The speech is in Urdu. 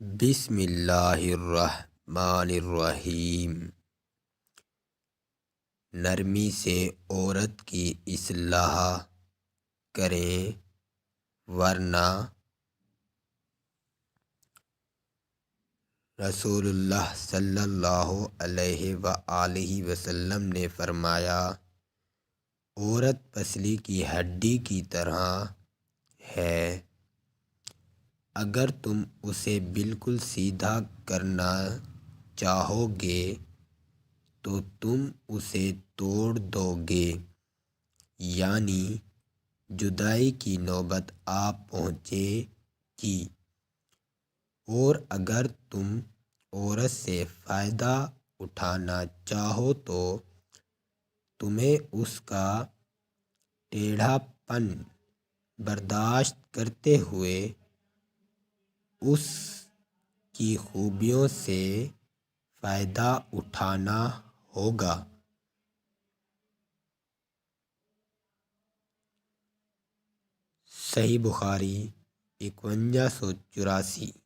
بسم اللہ الرحمن الرحیم۔ نرمی سے عورت کی اصلاح کریں ورنہ رسول اللہ صلی اللہ علیہ وآلہ وسلم نے فرمایا، عورت پسلی کی ہڈی کی طرح ہے، اگر تم اسے بالکل سیدھا کرنا چاہو گے تو تم اسے توڑ دو گے، یعنی جدائی کی نوبت آ پہنچے گی۔ اور اگر تم عورت سے فائدہ اٹھانا چاہو تو تمہیں اس کا ٹیڑھا پن برداشت کرتے ہوئے اس کی خوبیوں سے فائدہ اٹھانا ہوگا۔ صحیح بخاری 5184۔